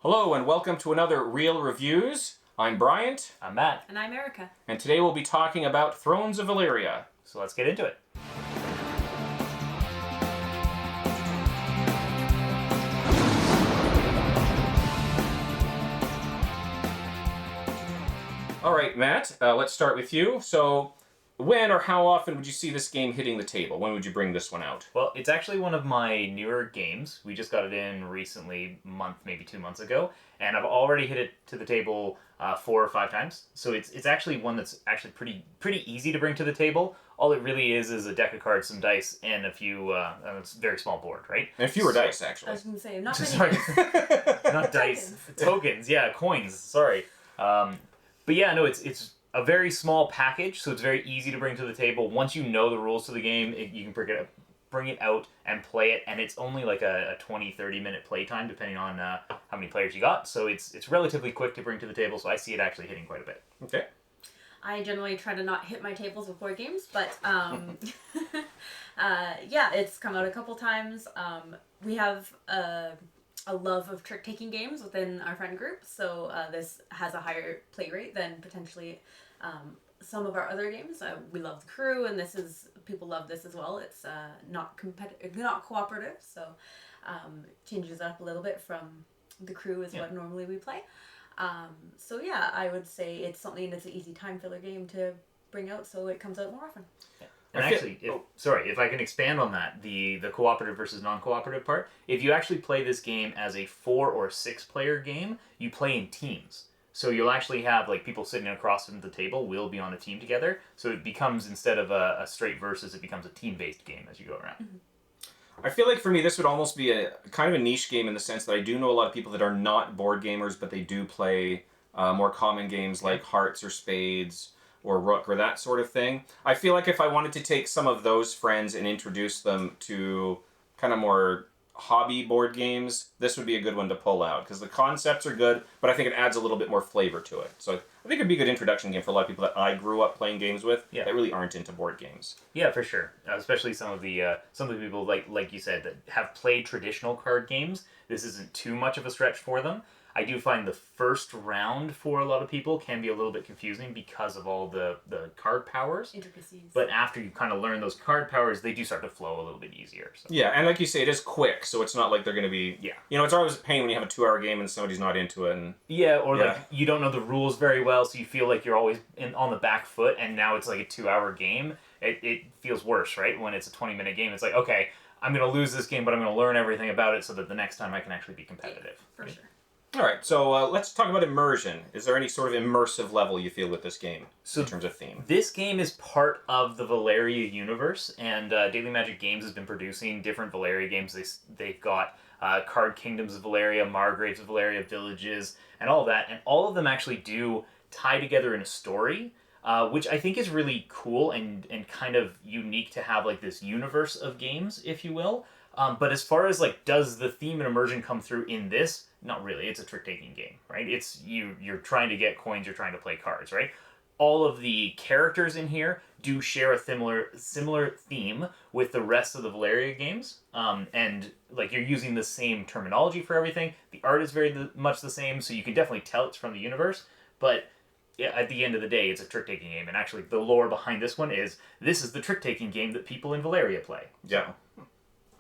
Hello and welcome to another Reil Reviews. I'm Bryant. I'm Matt. And I'm Erica. And today we'll be talking about Thrones of Valeria. So let's get into it. Alright, Matt, let's start with you. So, when or how often would you see this game hitting the table? When would you bring this one out? Well, it's actually one of my newer games. We just got it in recently, maybe 2 months ago, and I've already hit it to the table 4 or 5 times. So it's actually one that's actually pretty easy to bring to the table. All it really is a deck of cards, some dice, and a few it's a very small board, right? And fewer dice, actually. I was going to say, not many. Sorry, not dice, tokens. Yeah, coins. Sorry. But yeah, no, it's a very small package, so it's very easy to bring to the table. Once you know the rules to the game, you can bring it out and play it, and it's only like a 20-30 minute play time, depending on how many players you got. So it's relatively quick to bring to the table, so I see it actually hitting quite a bit. Okay. I generally try to not hit my tables with board games, but yeah, it's come out a couple times. We have a love of trick-taking games within our friend group, so this has a higher play rate than potentially some of our other games. We love The Crew, and people love this as well. It's not cooperative, so changes up a little bit from The Crew is what normally we play. So yeah, I would say it's something that's an easy time filler game to bring out, so it comes out more often. Yeah. And actually, if I can expand on that, the cooperative versus non-cooperative part, if you actually play this game as a 4 or 6 player game, you play in teams. So you'll actually have like people sitting across from the table will be on a team together. So it becomes, instead of a straight versus, it becomes a team-based game as you go around. I feel like for me this would almost be a kind of a niche game in the sense that I do know a lot of people that are not board gamers, but they do play more common games like hearts or spades or rook or that sort of thing. I feel like if I wanted to take some of those friends and introduce them to kind of more hobby board games, this would be a good one to pull out because the concepts are good, but I think it adds a little bit more flavor to it. So I think it'd be a good introduction game for a lot of people that I grew up playing games with that really aren't into board games. Yeah, for sure. Especially some of the people like you said that have played traditional card games. This isn't too much of a stretch for them. I do find the first round for a lot of people can be a little bit confusing because of all the card powers. Intricacies. But after you kind of learn those card powers, they do start to flow a little bit easier. So. Yeah, and like you say, it is quick, so it's not like they're going to be... Yeah. You know, it's always a pain when you have a 2-hour game and somebody's not into it. And like you don't know the rules very well, so you feel like you're always on the back foot, and now it's like a 2-hour game. It feels worse, right? When it's a 20-minute game, it's like, okay, I'm going to lose this game, but I'm going to learn everything about it so that the next time I can actually be competitive. For sure. All right, so let's talk about immersion. Is there any sort of immersive level you feel with this game in terms of theme? This game is part of the Valeria universe, and Daily Magic Games has been producing different Valeria games. They've got Card Kingdoms of Valeria, Margraves of Valeria, Villages, and all of that, and all of them actually do tie together in a story, which I think is really cool and kind of unique to have like this universe of games, if you will. But as far as like, does the theme and immersion come through in this? Not really. It's a trick-taking game, right? It's you're trying to get coins, you're trying to play cards, right? All of the characters in here do share a similar theme with the rest of the Valeria games, and like you're using the same terminology for everything. The art is very much the same, so you can definitely tell it's from the universe. But yeah, at the end of the day, it's a trick-taking game, and actually the lore behind this one is this is the trick-taking game that people in Valeria play. Yeah.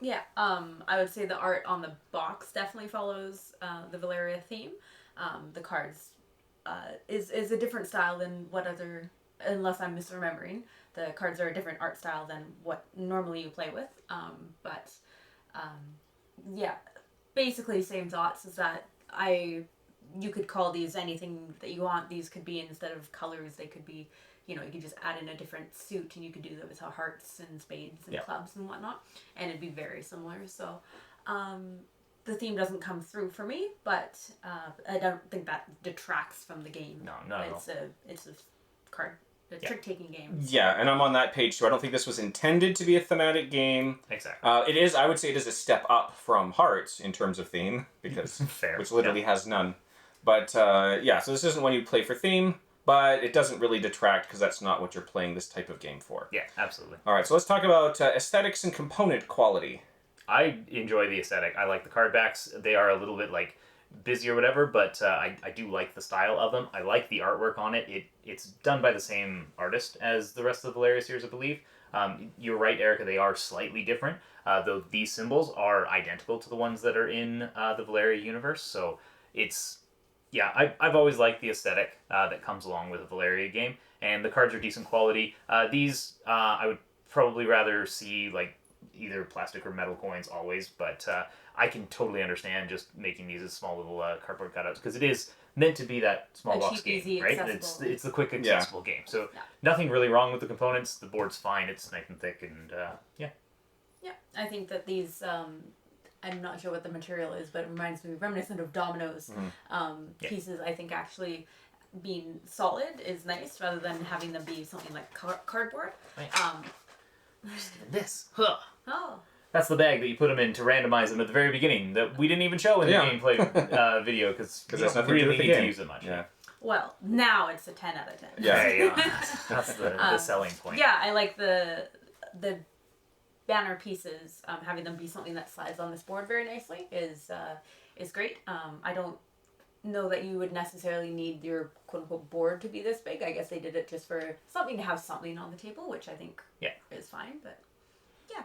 Yeah, I would say the art on the box definitely follows the Valeria theme. The cards is a different style than unless I'm misremembering. The cards are a different art style than what normally you play with. Yeah, basically same thoughts is that you could call these anything that you want. These could be, instead of colors, they could be, you could just add in a different suit, and you could do that with hearts and spades and clubs and whatnot, and it'd be very similar. So the theme doesn't come through for me, but I don't think that detracts from the game. No. It's a trick-taking game. Yeah, and I'm on that page too. I don't think this was intended to be a thematic game. Exactly. I would say it is a step up from Hearts in terms of theme, because which literally has none. But so this isn't one you play for theme, but it doesn't really detract because that's not what you're playing this type of game for. Yeah, absolutely. All right, so let's talk about aesthetics and component quality. I enjoy the aesthetic. I like the card backs. They are a little bit like busy or whatever, but I do like the style of them. I like the artwork on it. It's done by the same artist as the rest of the Valeria series, I believe. You're right, Erica, they are slightly different, though these symbols are identical to the ones that are in the Valeria universe, so it's... Yeah, I've always liked the aesthetic that comes along with a Valeria game, and the cards are decent quality. These, I would probably rather see, like, either plastic or metal coins always, but I can totally understand just making these as small little cardboard cutouts, because it is meant to be that small box cheap, game, easy, right? accessible. It's the quick, accessible game. So Yeah. nothing really wrong with the components. The board's fine. It's nice and thick, and yeah. Yeah, I think that these, I'm not sure what the material is, but it reminds me reminiscent of dominoes pieces. I think actually being solid is nice rather than having them be something like cardboard. Right. Just This. Huh. Oh. That's the bag that you put them in to randomize them at the very beginning that we didn't even show in the gameplay video because you that's don't nothing to do really with the need to game. use it much. Yeah. Well, now it's a 10 out of 10. Yeah. Yeah. That's the selling point. Yeah, I like the banner pieces. Having them be something that slides on this board very nicely is great. I don't know that you would necessarily need your quote unquote board to be this big. I guess they did it just for something to have something on the table, which I think is fine. But yeah,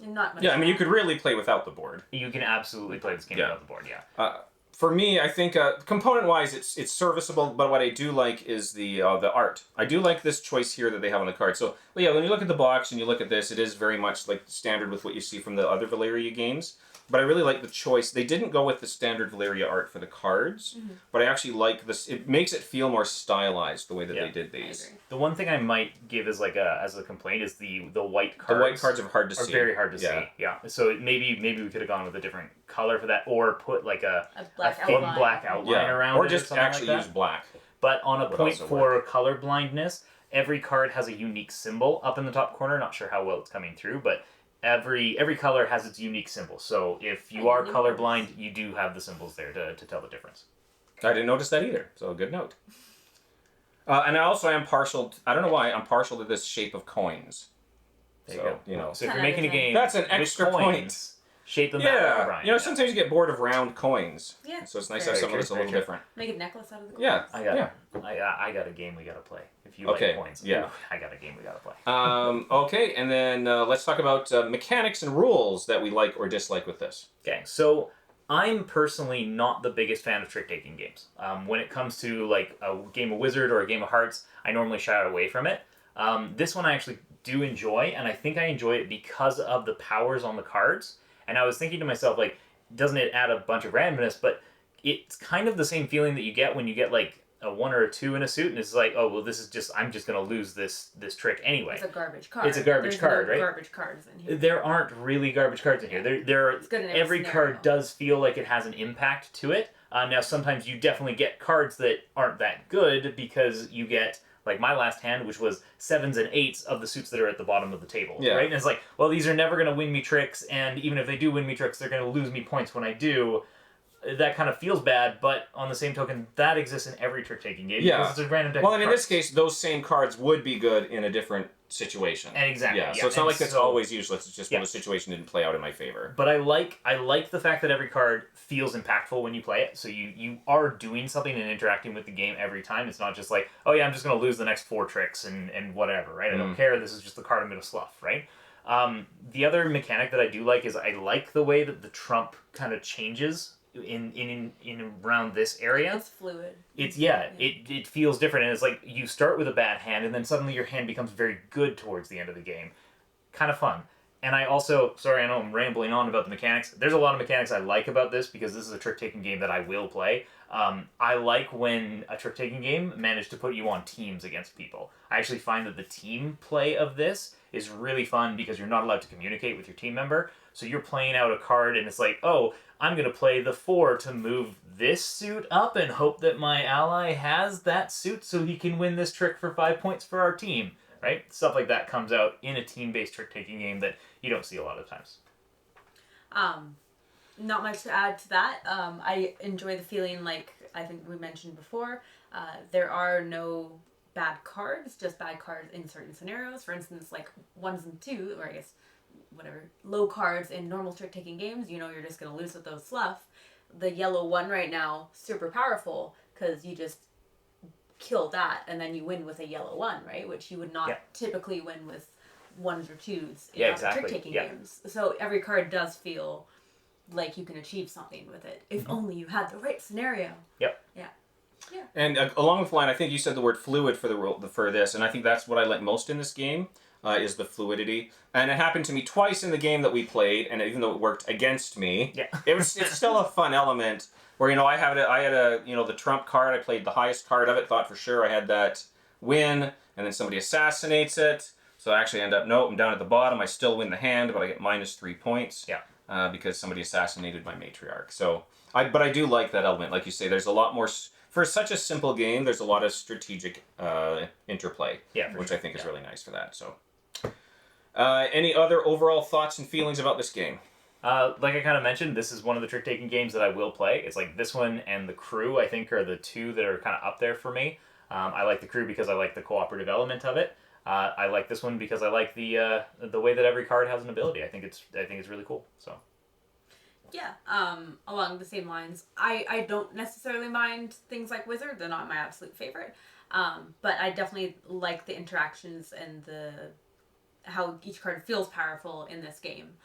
not much. Yeah, I mean, you could really play without the board. You can absolutely play this game without the board. Yeah. For me, I think component-wise, it's serviceable. But what I do like is the art. I do like this choice here that they have on the card. So, well, yeah, when you look at the box and you look at this, it is very much like standard with what you see from the other Valeria games. But I really like the choice. They didn't go with the standard Valeria art for the cards, but I actually like this. It makes it feel more stylized the way that they did these. The one thing I might give as as a complaint is the white cards. The white cards are hard to see. Very hard to see. Yeah. So maybe we could have gone with a different color for that, or put like a thin black outline around or it, just actually use black. But on a point for color blindness, every card has a unique symbol up in the top corner. Not sure how well it's coming through, but every color has its unique symbol. So if you are colorblind, you do have the symbols there to tell the difference. I didn't notice that either, so good note. And I also am partial, I don't know why, I'm partial to this shape of coins. There you go. You know. So if you're making a game that's an with extra coins, point. Shape them that way, Brian. You know, sometimes you get bored of round coins. Yeah. So it's nice to have something that's a little different. Make a necklace out of the coins. Yeah. I got a game we gotta play. If you like coins, I got a game we gotta play. Okay, and then let's talk about mechanics and rules that we like or dislike with this. Okay, so I'm personally not the biggest fan of trick-taking games. When it comes to like a game of Wizard or a game of Hearts, I normally shy away from it. This one I actually do enjoy, and I think I enjoy it because of the powers on the cards. And I was thinking to myself, like, doesn't it add a bunch of randomness? But it's kind of the same feeling that you get when you get like a 1 or a 2 in a suit, and it's like, oh well, this is just I'm just gonna lose this trick anyway. It's a garbage card. It's a garbage card, no right? Garbage cards in here. There aren't really garbage cards in here. There are. Every card does feel like it has an impact to it. Now sometimes you definitely get cards that aren't that good because you get, like my last hand, which was 7s and 8s of the suits that are at the bottom of the table, right? And it's like, well, these are never going to win me tricks, and even if they do win me tricks, they're going to lose me points when I do. That kind of feels bad, but on the same token, that exists in every trick-taking game because it's a random deck. Well, and in this case, those same cards would be good in a different situation. Exactly. Yeah, so it's not like it's always useless. It's just when the situation didn't play out in my favor. But I like the fact that every card feels impactful when you play it. So you are doing something and interacting with the game every time. It's not just like, oh yeah, I'm just going to lose the next 4 tricks and whatever, right? I don't care. This is just the card I'm going to sluff, right? The other mechanic that I do like is I like the way that the trump kind of changes in around this area. It's fluid. It feels different, and it's like you start with a bad hand and then suddenly your hand becomes very good towards the end of the game. Kind of fun. And I also, sorry, I know I'm rambling on about the mechanics. There's a lot of mechanics I like about this because this is a trick-taking game that I will play. I like when a trick-taking game managed to put you on teams against people. I actually find that the team play of this is really fun because you're not allowed to communicate with your team member. So you're playing out a card and it's like, oh, I'm going to play the 4 to move this suit up and hope that my ally has that suit so he can win this trick for 5 points for our team, right? Stuff like that comes out in a team-based trick-taking game that you don't see a lot of times. Not much to add to that. I enjoy the feeling, like I think we mentioned before, there are no bad cards, just bad cards in certain scenarios. For instance, like 1s and 2, or I guess whatever, low cards in normal trick-taking games, you know you're just going to lose with those fluff. the yellow 1 right now, super powerful, because you just kill that, and then you win with a yellow 1, right? Which you would not typically win with 1s or 2s in trick-taking games. So every card does feel like you can achieve something with it, if only you had the right scenario. Yep. Yeah. And along with line, I think you said the word fluid for this, and I think that's what I like most in this game, is the fluidity. And it happened to me twice in the game that we played, and even though it worked against me, it's still a fun element. Where I had a the trump card. I played the highest card of it. Thought for sure I had that win, and then somebody assassinates it. So I actually end up I'm down at the bottom. I still win the hand, but I get -3 points. Because somebody assassinated my matriarch. So but I do like that element. Like you say, there's a lot more. For such a simple game, there's a lot of strategic interplay, which I think is really nice for that. So, any other overall thoughts and feelings about this game? Like I kind of mentioned, this is one of the trick-taking games that I will play. It's like this one and The Crew, I think, are the two that are kind of up there for me. I like The Crew because I like the cooperative element of it. I like this one because I like the way that every card has an ability. I think it's really cool. So. Yeah, along the same lines, I don't necessarily mind things like Wizard. They're not my absolute favorite, but I definitely like the interactions and how each card feels powerful in this game,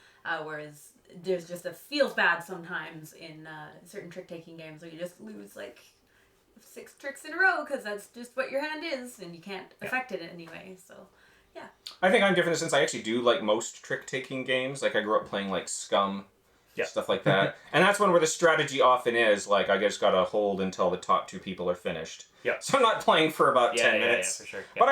whereas there's just a feels bad sometimes in certain trick-taking games where you just lose like 6 tricks in a row because that's just what your hand is and you can't affect it anyway, so... Yeah. I think I'm different since I actually do like most trick-taking games. Like I grew up playing like Scum, stuff like that. And that's one where the strategy often is like I just gotta hold until the top 2 people are finished. So I'm not playing for about 10 minutes. For sure. But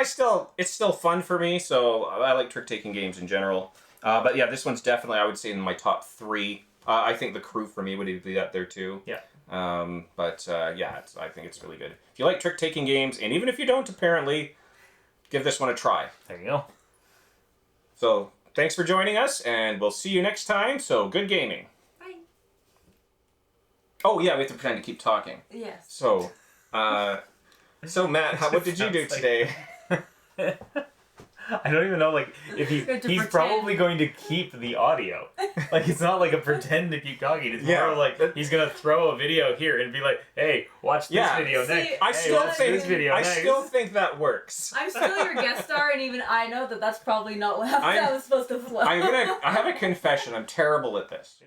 it's still fun for me, so I like trick-taking games in general. But yeah, this one's definitely, I would say, in my top 3. I think The Crew for me would be up there too. I think it's really good. If you like trick-taking games, and even if you don't, apparently, give this one a try. There you go. So, thanks for joining us, and we'll see you next time. So, good gaming. Bye. Oh, yeah, we have to pretend to keep talking. Yes. So, Matt, what did you do today? I don't even know, like, if he's probably going to keep the audio. Like, it's not like a pretend to keep talking. It's more like he's going to throw a video here and be like, hey, watch this video next. I still think that works. I'm still your guest star, and even I know that that's probably not how that was supposed to flow. I have a confession. I'm terrible at this.